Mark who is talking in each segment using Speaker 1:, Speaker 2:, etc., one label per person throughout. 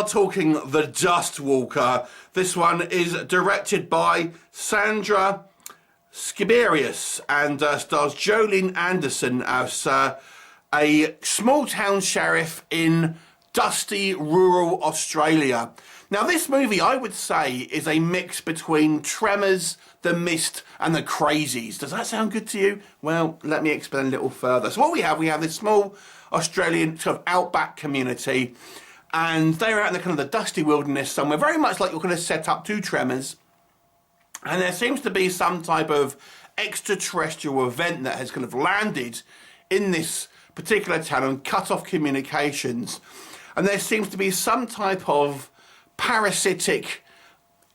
Speaker 1: talking The Dustwalker. This one is directed by Sandra Skiberius and stars Jolene Anderson as a small town sheriff in dusty rural Australia. Now this movie, I would say, is a mix between Tremors, The Mist and The Crazies. Does that sound good to you? Well, let me explain a little further. So what we have this small Australian sort of outback community, and they're out in the kind of the dusty wilderness somewhere, very much like you're going to set up to Tremors. And there seems to be some type of extraterrestrial event that has kind of landed in this particular town and cut off communications. And there seems to be some type of parasitic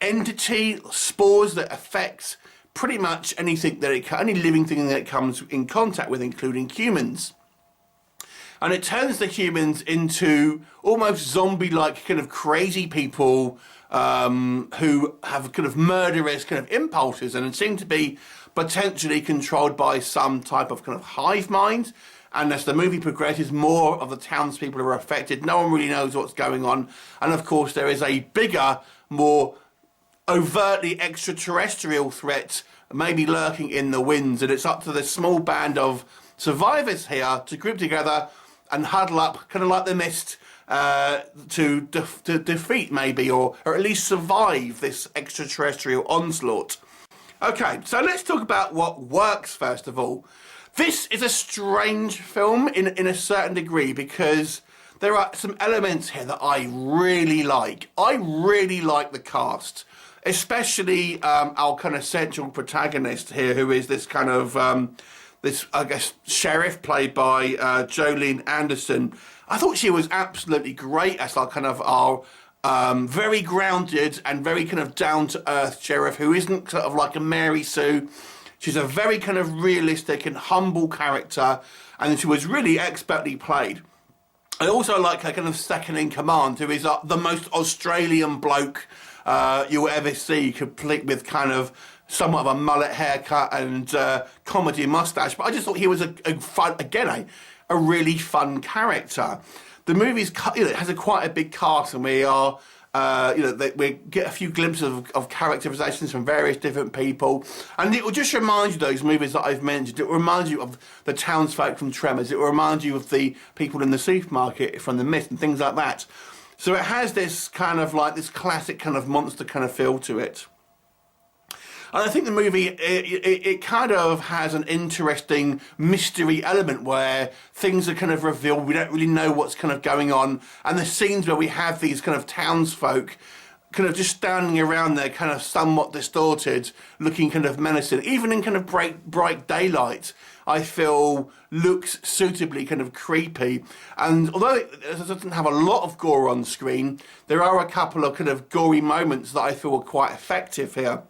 Speaker 1: entity, spores that affect pretty much anything that any living thing that it comes in contact with, including humans. And it turns the humans into almost zombie-like kind of crazy people who have kind of murderous kind of impulses and seem to be potentially controlled by some type of kind of hive mind. And as the movie progresses, more of the townspeople are affected. No one really knows what's going on. And of course, there is a bigger, more overtly extraterrestrial threat maybe lurking in the winds. And it's up to this small band of survivors here to group together and huddle up, kind of like The Mist, to defeat maybe, or at least survive this extraterrestrial onslaught. Okay, so let's talk about what works first of all. This is a strange film in a certain degree because there are some elements here that I really like. I really like the cast, especially our kind of central protagonist here, who is this kind of this, I guess, sheriff played by Jolene Anderson. I thought she was absolutely great as our kind of our very grounded and very kind of down-to-earth sheriff who isn't sort of like a Mary Sue. She's a very kind of realistic and humble character, and she was really expertly played. I also like her kind of second in command, who is the most Australian bloke you'll ever see, complete with kind of somewhat of a mullet haircut and comedy mustache. But I just thought he was a fun, again, a really fun character. The movie's, it has quite a big cast, and we are, we get a few glimpses of characterizations from various different people, and it will just remind you, those movies that I've mentioned, it will remind you of the townsfolk from Tremors, it will remind you of the people in the supermarket from The Mist and things like that. So it has this kind of like this classic kind of monster kind of feel to it. And I think the movie, it kind of has an interesting mystery element where things are kind of revealed. We don't really know what's kind of going on. And the scenes where we have these kind of townsfolk kind of just standing around there, kind of somewhat distorted, looking kind of menacing, even in kind of bright daylight, I feel looks suitably kind of creepy. And although it doesn't have a lot of gore on screen, there are a couple of kind of gory moments that I feel are quite effective here.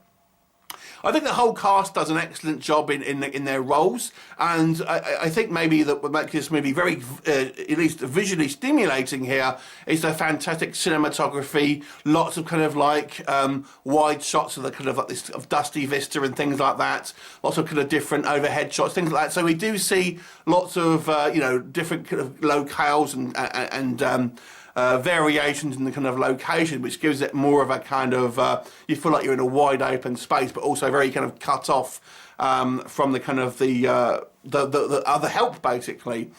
Speaker 1: I think the whole cast does an excellent job in their roles, and I think maybe that would make this movie very, at least visually stimulating here, is the fantastic cinematography, lots of kind of like wide shots of the kind of like this of dusty vista and things like that, lots of kind of different overhead shots, things like that. So we do see lots of different kind of locales and variations in the kind of location, which gives it more of a kind of, you feel like you're in a wide open space, but also very kind of cut off from the kind of the other help, basically.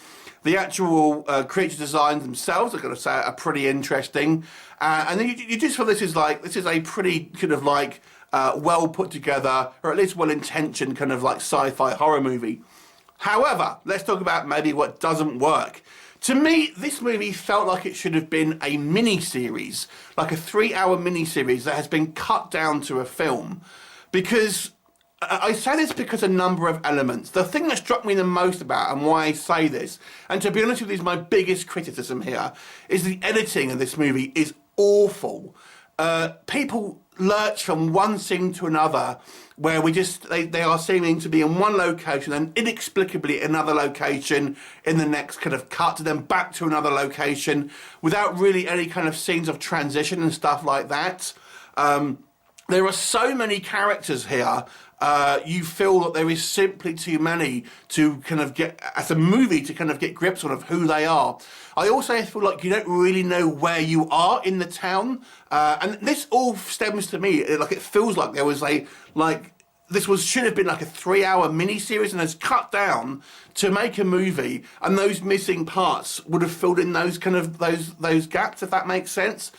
Speaker 1: The actual creature designs themselves, I've got to say, are pretty interesting. And then you just feel this is a pretty kind of like well put together, or at least well intentioned kind of like sci-fi horror movie. However, let's talk about maybe what doesn't work. To me, this movie felt like it should have been a mini-series, like a 3-hour mini-series that has been cut down to a film. Because, I say this because a number of elements. The thing that struck me the most about, and why I say this, and to be honest with you, is my biggest criticism here, is the editing of this movie is awful. People lurch from one scene to another where they are seeming to be in one location and inexplicably another location in the next kind of cut, then back to another location without really any kind of scenes of transition and stuff like that. there are so many characters here. You feel that there is simply too many to kind of get, as a movie, to kind of get grips on of who they are. I also feel like you don't really know where you are in the town. And this all stems to me, like it feels like there was should have been like a 3-hour miniseries and has cut down to make a movie, and those missing parts would have filled in those kind of those gaps, if that makes sense.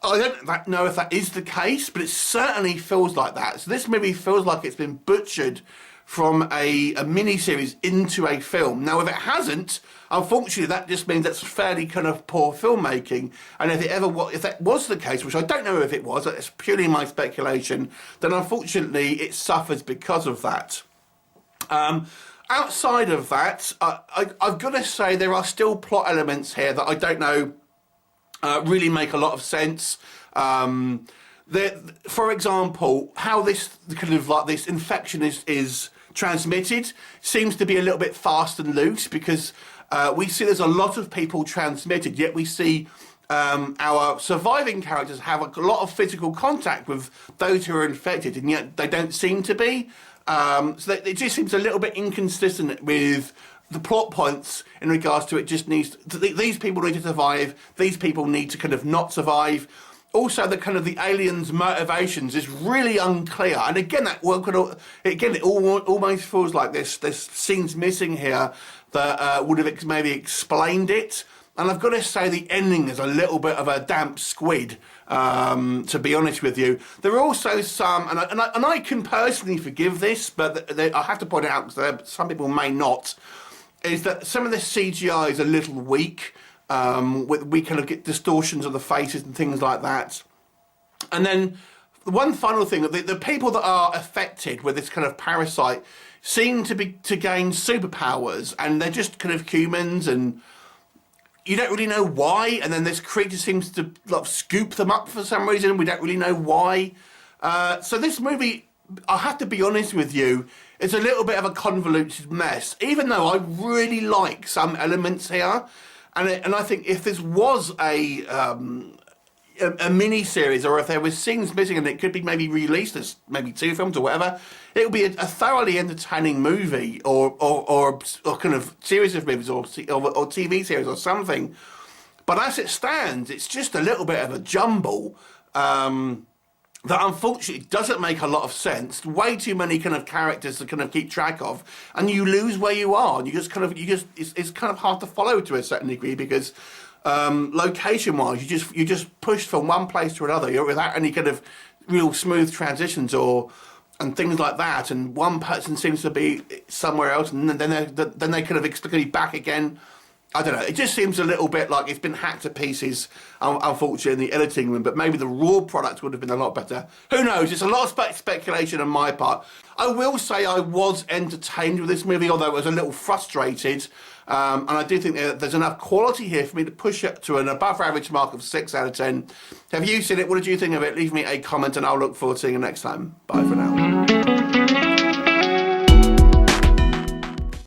Speaker 1: I don't know if that is the case, but it certainly feels like that. So this movie feels like it's been butchered from a miniseries into a film. Now, if it hasn't, unfortunately, that just means that's fairly kind of poor filmmaking. And if that was the case, which I don't know if it was, it's purely my speculation, then unfortunately it suffers because of that. Outside of that, I've got to say there are still plot elements here that I don't know really make a lot of sense. For example, how this kind of like this infection is transmitted seems to be a little bit fast and loose, because we see there's a lot of people transmitted, yet we see our surviving characters have a lot of physical contact with those who are infected, and yet they don't seem to be. So it just seems a little bit inconsistent with the plot points in regards to it. Just needs these people need to survive, these people need to kind of not survive. Also, the kind of the aliens' motivations is really unclear, and again, it almost feels like there's scenes missing here that would have maybe explained it. And I've got to say, the ending is a little bit of a damp squid, to be honest with you. There are also some, and I can personally forgive this, but I have to point it out because some people may not, is that some of the CGI is a little weak. We kind of get distortions of the faces and things like that. And then one final thing, the people that are affected with this kind of parasite seem to gain superpowers, and they're just kind of humans, and you don't really know why. And then this creature seems to like scoop them up for some reason. We don't really know why. So this movie, I have to be honest with you, it's a little bit of a convoluted mess, even though I really like some elements here. And I think if this was a mini-series, or if there was scenes missing and it could be maybe released as maybe 2 films or whatever, it would be a thoroughly entertaining movie, or kind of series of movies, or TV series or something. But as it stands, it's just a little bit of a jumble that unfortunately doesn't make a lot of sense. Way too many kind of characters to kind of keep track of, and you lose where you are. And it's kind of hard to follow to a certain degree, because location-wise, you just pushed from one place to another without any kind of real smooth transitions and things like that. And one person seems to be somewhere else, and then they kind of explicitly back again. I don't know, it just seems a little bit like it's been hacked to pieces, unfortunately, in the editing room, but maybe the raw product would have been a lot better. Who knows? It's a lot of speculation on my part. I will say I was entertained with this movie, although I was a little frustrated, and I do think there's enough quality here for me to push it to an above average mark of 6 out of 10. Have you seen it? What did you think of it? Leave me a comment, and I'll look forward to seeing you next time. Bye for now.